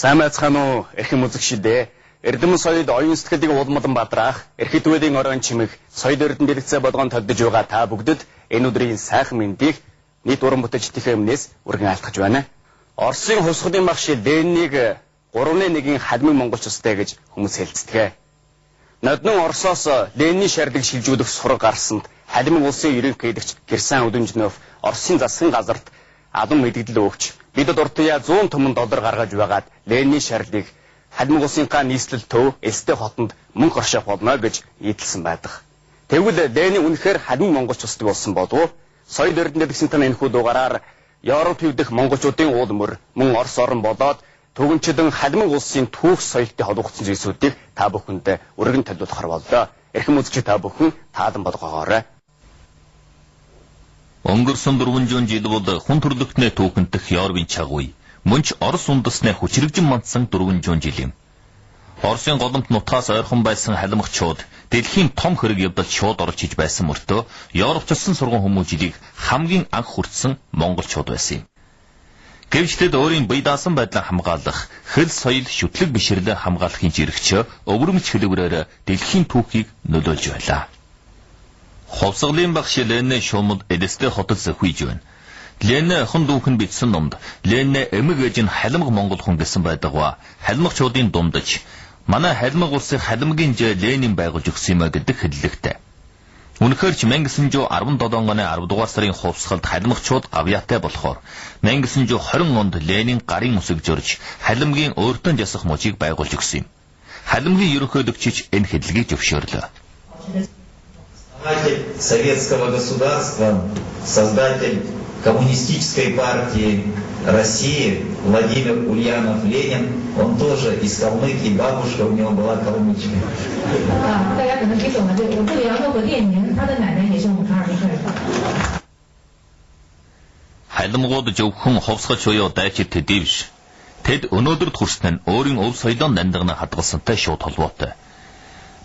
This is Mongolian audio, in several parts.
Сайн байцгаана уу эрхэм үзэгчдээ. Эрдэм соёлд оюун сэтгэлийг улмалан бадраах, эрхэт үеийн орон чимэг, соёл эрдэнэ дэлгэцээ болгон тоддож байгаа та бүгдэд энэ өдрийн сайхан мэндийг нийт уран бүтээлчдийнхээ өмнөөс өргөн айлтгаж байна. Оросын хувьсгалын багш Лениныг 3-1-ийн халмын монголч устай гэж хүмүүс хэлцдэг. Ноднон Оросоос Ленин шаардыг шилжүүлэх сураг гарсанд халмын улсын ерөнхийлөгч Кирсан Удмжнов Оросын засгийн газарт албан мэдээлэл өгч бидэд уртая $100 million гаргаж байгаад Ленин шаардыг халмын улсынхаа нийслэл төв Элстэй хотод мөнгө орших болно гэж нийтэлсэн байдаг. Тэгвэл Ленин үнэхээр халмын монголч усдаг болсон болов уу? Соёл эрдэнэ дэлгэцэнтэй энэхүү дугаараар Европ хэвдэх монголчуудын уул мөр мөн Орос орн болоод төгөнчлөн халмын улсын түүх соёлтой холбогдсон зүйлсүүдийг та бүхэнд өргөн төлөвлөхөр боллоо. Эрхэм үзэгч та бүхэн таадан болгоогоорой. Өнгөрсөн 400 жил бол хүн төрлөختний түүхэнтэх Европын чагуй мөн ч Орос үндэснээ хүчрэгжин мандсан 400 жил юм. Оросын голомт нутгаас ойрхон байсан халимгчууд дэлхийн том хэрэг явдалд шууд орж иж байсан мөртөө Европчилсан сургууль хүмүүжлийг хамгийн анх хүртсэн монголчууд байсан юм. Гэвч тэд өөрийн бие даасан байдлаа хамгаалах, хэл соёл шүтлэг бишрлээ хамгаалахын жирэгч өвөрмөц хэлбэрээр дэлхийн түүхийг нөлөөлж байлаа. Хувьсгалын багш Ленин шуумд Элстэй хотод зохиож байна. Ленин охин дүүхэн бичсэн номд Ленин эмэг ээж нь халимг монгол хүн гэсэн байдагва. Халимгчуудын дундаж манай халимг улсыг халимгийн жаа Ленин байгуулж өгсөн юм гэдэг хэллэгтэй. Үнэхээр ч 1917 оны 10 дугаар сарын хувьсгалд халимгчууд гавьяатай болохоор 1920 онд Ленин гарын үсэг жорж халимгийн өөртөө жасах мужийг байгуулж өгсөн юм. Халимгийн ерөнхийлөгч энэ хэллэгийг зөвшөөрлөө. Создатель советского государства, создатель коммунистической партии России Владимир Ульянов Ленин, он тоже из Калмыкии, бабушка у него была калмычка. Халимгууд зөвхөн хувьсгалч буюу дайчид төдий биш. Тэд өнөөдөрт хүрсэн нь өөрийн өв соёлын нандинаа хадгалсантай шууд холбоотой.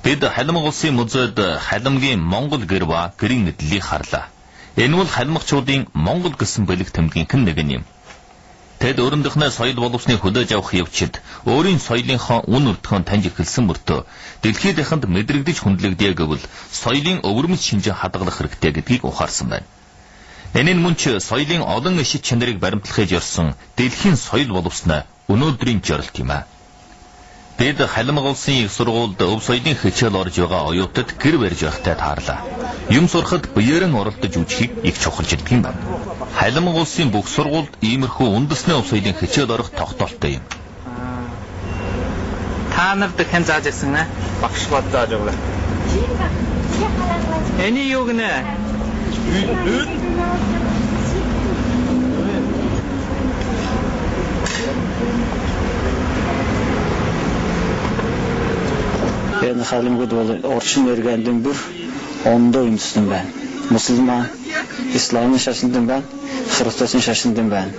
Бид халимг улсын музейд халимгийн Монгол гэр ба гэрийн мэдлэлийг харлаа. Энэ бол халимгчуудын Монгол гэсэн бэлэг тэмдгийнхэн нэг юм. Тэд өөрөндөхнөө соёл боловсны хүлээж авах явцад өөрийн соёлынхоо үн өртгөөн таньж эхэлсэн мөртөө дэлхийд дахинд мэдрэгдэж хүндлэгдэе гэвэл соёлын өвөрмөц шинжээ хадгалах хэрэгтэй гэдгийг ухаарсан байна. Энэ нь мөн ч соёлын олон эшит чанарыг баримтлахыг зорьсон дэлхийн соёл боловсноо өнөөдрийн зорилт юм а. Бид халимг улсын их сургуульд өв соёлын хичээл орж байгаа оюутад гэр барьж байхтай таарлаа. Юм сурахад биеэрэн оролдож үжихийг их чухалчилдаг юм байна. Халимг улсын бүх сургуульд иймэрхүү үндэсний өв соёлын хичээл орох тогтоолтой юм. Та нарт хэн зааж ирсэн нэ? Багш бод зааж өглөө. Эний юу гэнэ? Энэ халимгууд бол орчин эргэндэн бүр ондоо юмсан байна. Мусульман, исламын шашиндан байна, христосийн шашиндан байна.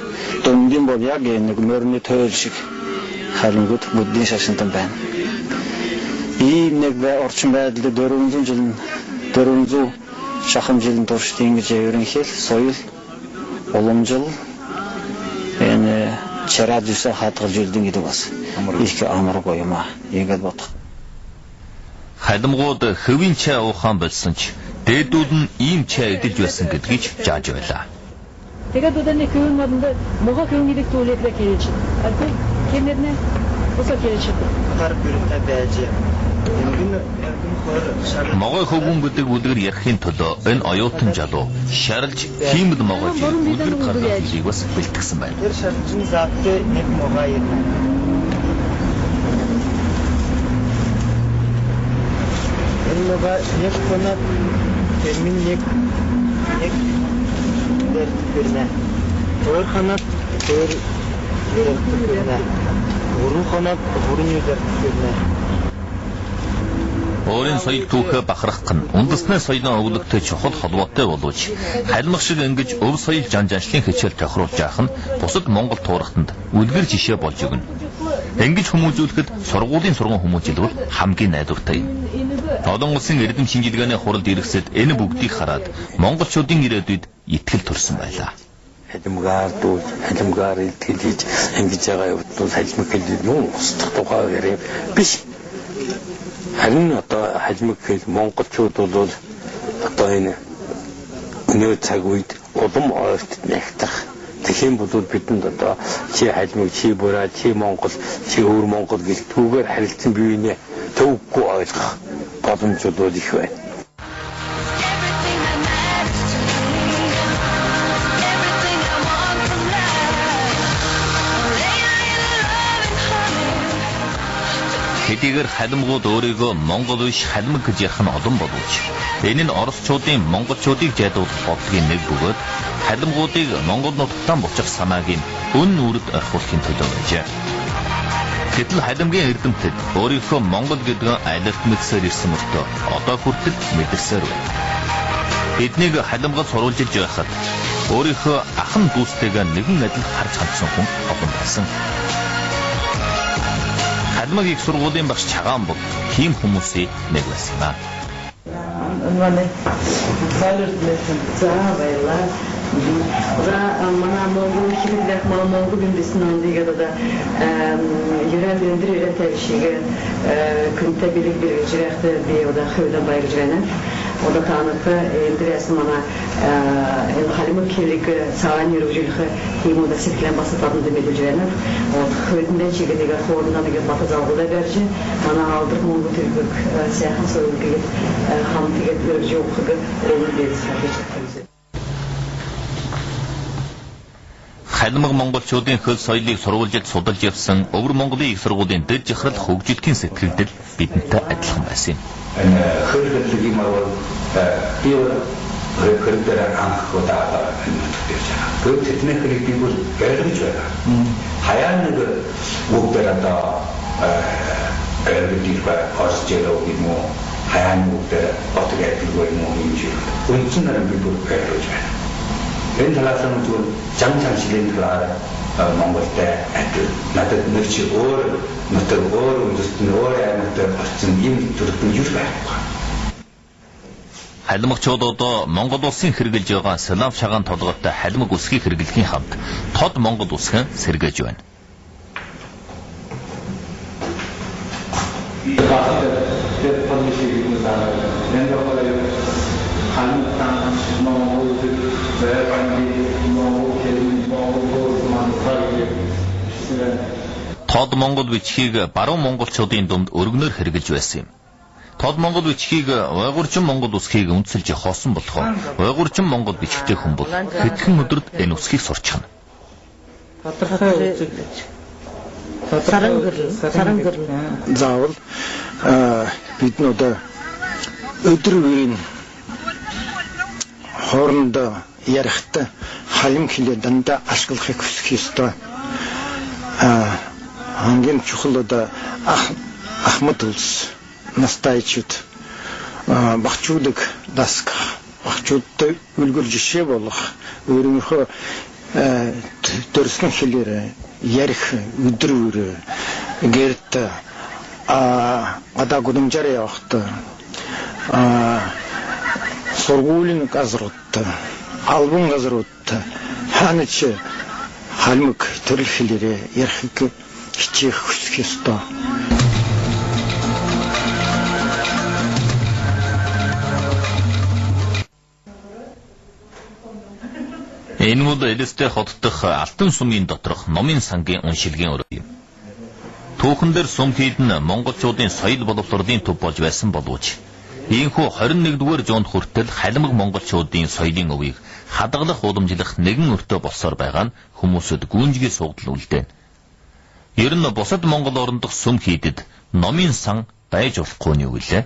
Дундын бол яг нэг мөрний тойл шиг халимгууд буддийн шашиндан байна. Ийм нэг орчин байдлаар 400 шахан жилийн турш ингэж ерөнхийдөө соёл, уламжлал энэ чараад юуса хадгалж үлдэн гэдэг бас их амаргүй юм аа. Ингээд бодох. Халимгууд хэвийн чай уухан болсон ч дээдүүд нь ийм чай идэж байсан гэдгийг зааж байлаа. Тэгээд өдөрний хэвэн модонд могоо хэвнийг түлээдлээ гэж. Атгүй кемнэрнэ босоо гэж. Хар бүртэ байж. Могой хөвгүн гэдэг үлгэр ярихын төлөө энэ оюутан залуу шарилж хиймэл могойж үлгэр гаргах хэлийг бас бэлтгэсэн байна. Тэр шарилжин зааттай нэг могоо юм. Лага нэг конат термин нэг дэрнэ. Өөр ханат өөр дэрнэ. Уран ханат уран дэрнэ. Өөрийн соёл түүхээ бахархах нь үндэсний соёлын өвлөгтэй чухал холбоотой боловч халимг шиг ингэж өв соёл жанжаашлын хичээл тохируулж яах нь бусад Монгол туурхтанд үлгэр жишээ болж өгнө. Ингэж хүмүүжүүлэхэд сургуулийн сургууль хүмүүжил бол хамгийн найдвартай юм. Олон улсын эрдэм шинжилгээний хуралд иргэсэд энэ бүгдийг хараад монголчуудын ирээдүйд итгэл төрсөн байлаа. халимгаар дүүж халимгаар илтгэж ингэж байгаа явдлууд халимг хэлээд юу устгах тухай ярив биш. Харин одоо халимг хэл монголчууд бол одоо энэ өнөө цаг үед улам ойрт нэгтэх. Тэгхийн бол бидэнд одоо чи халимг чи бураа чи монгол чи өөр монгол гэх түүгээр харилцан биеийнээ төвөггүй ойлгох боломжууд их байна. Хэдийгээр халимгууд өөрийгөө монгол биш халимг гэж ярих нь олон боловч энэ нь оросчуудын монголчуудыг жайдуулах бодлогын нэг бөгөөд халимгуудыг монгол нутагтаа буцах санааг нь өн нүрд орхиулахын төлөө байжээ. Гэтэл халимгийн эрдэмтэд өөрийнхөө монгол гэдгээ айлт мэдсээр ирсэн мөртөө одоо хүртэл мэдэрсээр байна. Эднийг халимгад сурвалжилж байхад өөрийнхөө ахан дүүстэйгээ нэгэн адил харж хандсан хүн олон байсан. Халимаг их сургуулийн багш Чагаан бол тийм хүмүүсийн нэг байсан юм аа. Манай баярлалаа. Манай монгол хэлээр монгол биснэн дигээд одоо ерэн дэндэр тавьшиг күнтэй бэлэг жирахтай би одоо хөвдө баярж байна. Одоо таната эндрээс манай энэ халимаг хэлийг цааны рүүжих тийм удаа сэтгэлэн басатанд мэдэж байна. Хөвдөндөө чигээр хоорноо нэг бата заавал дээрж манай авдрах монгол хэлийг сайхан сөйлгээд хамтгээд өрж явах гэдэг зүйл. Халимаг монголчуудын хөл соёлыг сурвалжилж судалж явсан өвөр Монголын их сургуулийн дэд жахрал хөгжилтийн сэтгэгдэл бидэнтэй адилхан байсан юм. Хөрөлдөгийн мөрөөр хөрөлдөр анх удаа мэдээж байгаа. Гэвч тэдний хэрэг би бүр гэрэж байгаа. Хаяа нэг бүгдээр одоо гэрэж байгаа орсчэлөө юм уу? Хаяа нэг бүгдээр отгээд байгаа юм уу юм шиг. Үнцнээр би бүр гэрэж байна. Энэ талаас нь зүгээр жаншилын талаар Монголтай адил надад нэг чи өөр нутаг өөр үндэстэн өөр аймагтай болсон юм төрөлтөн юу байхгүй. Халимгчууд одоо Монгол улсын хэрэгжилж байгаа слав шагаан толгойтой халимг үсгийг хэрэглэхийн хамт тод Монгол үсгэн сэргээж байна. Тод монгол бичгийг баруун монголчуудын дунд өргөнөөр хэрэгжилж байсан юм. Тод монгол бичгийг уйгурчин монгол үсгийг үндэслэж хоосон болохоор уйгурчин монгол бичгтэй хүн бол хэдхэн өдөрт энэ үсгийг сурчихна. Заавал бид нөдөө өдөр бүрийн хоорондоо ярихтай халимг хэлээр дандаа ашиглахыг хүсэх ёстой. Хамгийн чухал одоо Ахмад улс настайчуд багчуудыг дасгах, багчуудтай үлгэр жишээ болох өөрийнхөө төрсөн хэлээр ярих өдөр бүр гэрт одоо гудамжаар явахта сургуулийн газруудтай албан газруудтай хаанач халимг төрөл хэлээр ярихыг хичээх хүсэх ёстой. Энэ бол Элистэй хот дахь Алтан сумын доторх номын сангийн уншилгийн өрөө юм. Түүхэн дээр сум хийдэн монголчуудын соёл боловсролын төв болж байсан боловч ийхүү 21-р зуунд хүртэл халимг монголчуудын соёлын өвийг хадгалах уламжлах нэгэн өртөө болсоор байгаа нь хүмүүсэд гүнжгий сугдал үлдээн. Ер нь бусад Монгол орон дахь сум хийдэд номын сан байж болохгүй нь юу гэлээ?